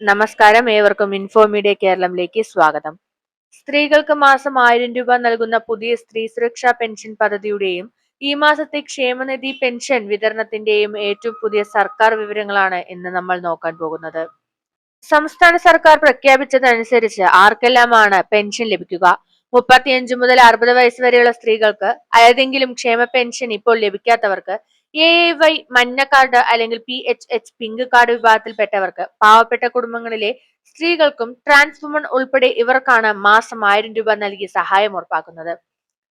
നമസ്കാരം, ഏവർക്കും info media കേരളത്തിലേക്ക് സ്വാഗതം. സ്ത്രീകൾക്ക് മാസം 1000 രൂപ നൽകുന്ന പുതിയ സ്ത്രീ സുരക്ഷാ പെൻഷൻ പദ്ധതിയുടെയും ഈ മാസത്തെ ക്ഷേമനിധി പെൻഷൻ വിതരണത്തിന്റെയും ഏറ്റവും പുതിയ സർക്കാർ വിവരങ്ങളാണ് ഇന്ന് നമ്മൾ നോക്കാൻ പോകുന്നത്. സംസ്ഥാന സർക്കാർ പ്രഖ്യാപിച്ചതനുസരിച്ച് ആർക്കെല്ലാമാണ് പെൻഷൻ ലഭിക്കുക? 35 മുതൽ 60 വയസ്സ് വരെയുള്ള സ്ത്രീകൾക്ക്, ഏതെങ്കിലും ക്ഷേമ പെൻഷൻ ഇപ്പോൾ ലഭിക്കാത്തവർക്ക്, AAY മഞ്ഞ കാർഡ് അല്ലെങ്കിൽ PHH പിങ്ക് കാർഡ് വിഭാഗത്തിൽപ്പെട്ടവർക്ക്, പാവപ്പെട്ട കുടുംബങ്ങളിലെ സ്ത്രീകൾക്കും ട്രാൻസ് വുമൺ ഉൾപ്പെടെ ഇവർക്കാണ് മാസം 1000 രൂപ നൽകി സഹായം ഉറപ്പാക്കുന്നത്.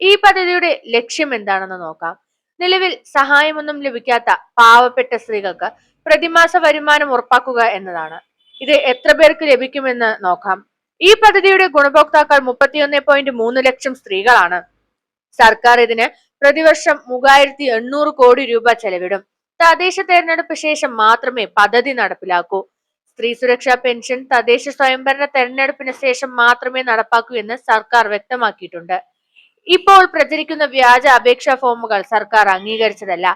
ഈ പദ്ധതിയുടെ ലക്ഷ്യം എന്താണെന്ന് നോക്കാം. നിലവിൽ സഹായമൊന്നും ലഭിക്കാത്ത പാവപ്പെട്ട സ്ത്രീകൾക്ക് പ്രതിമാസ വരുമാനം ഉറപ്പാക്കുക എന്നതാണ്. ഇത് എത്ര പേർക്ക് ലഭിക്കുമെന്ന് നോക്കാം. ഈ പദ്ധതിയുടെ ഗുണഭോക്താക്കൾ 31.3 ലക്ഷം സ്ത്രീകളാണ്. സർക്കാർ ഇതിന് പ്രതിവർഷം 3800 കോടി രൂപ ചെലവിടും. തദ്ദേശ തെരഞ്ഞെടുപ്പ് ശേഷം മാത്രമേ പദ്ധതി നടപ്പിലാക്കൂ. സ്ത്രീ സുരക്ഷാ പെൻഷൻ തദ്ദേശ സ്വയംഭരണ തെരഞ്ഞെടുപ്പിന് ശേഷം മാത്രമേ നടപ്പാക്കൂ എന്ന് സർക്കാർ വ്യക്തമാക്കിയിട്ടുണ്ട്. ഇപ്പോൾ പ്രചരിക്കുന്ന വ്യാജ അപേക്ഷാ ഫോമുകൾ സർക്കാർ അംഗീകരിച്ചതല്ല.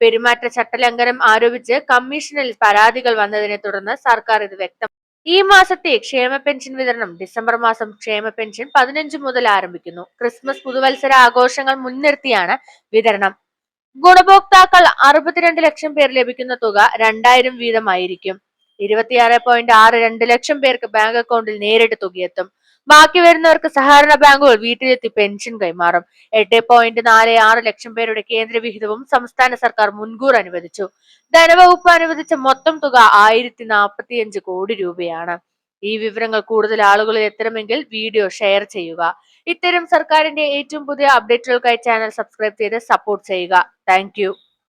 പെരുമാറ്റച്ചട്ട ലംഘനം ആരോപിച്ച് കമ്മീഷനിൽ പരാതികൾ വന്നതിനെ തുടർന്ന് സർക്കാർ ഇത് വ്യക്തം. ഈ മാസത്തെ ക്ഷേമ പെൻഷൻ വിതരണം ഡിസംബർ മാസം ക്ഷേമ പെൻഷൻ 15 മുതൽ ആരംഭിക്കുന്നു. ക്രിസ്മസ് പുതുവത്സര ആഘോഷങ്ങൾ മുൻനിർത്തിയാണ് വിതരണം. ഗുണഭോക്താക്കൾ 62 ലക്ഷം പേർ ലഭിക്കുന്ന തുക 2000 വീതമായിരിക്കും. 26.62 ലക്ഷം പേർക്ക് ബാങ്ക് അക്കൗണ്ടിൽ നേരിട്ട് തുകയെത്തും. ബാക്കി വരുന്നവർക്ക് സഹകരണ ബാങ്കുകൾ വീട്ടിലെത്തി പെൻഷൻ കൈമാറും. 8.46 ലക്ഷം പേരുടെ കേന്ദ്ര വിഹിതവും സംസ്ഥാന സർക്കാർ മുൻകൂർ അനുവദിച്ചു. ധനവകുപ്പ് അനുവദിച്ച മൊത്തം തുക 1045 കോടി രൂപയാണ്. ഈ വിവരങ്ങൾ കൂടുതൽ ആളുകളിൽ എത്തണമെങ്കിൽ വീഡിയോ ഷെയർ ചെയ്യുക. ഇത്തരം സർക്കാരിന്റെ ഏറ്റവും പുതിയ അപ്ഡേറ്റുകൾക്കായി ചാനൽ സബ്സ്ക്രൈബ് ചെയ്ത് സപ്പോർട്ട് ചെയ്യുക. താങ്ക്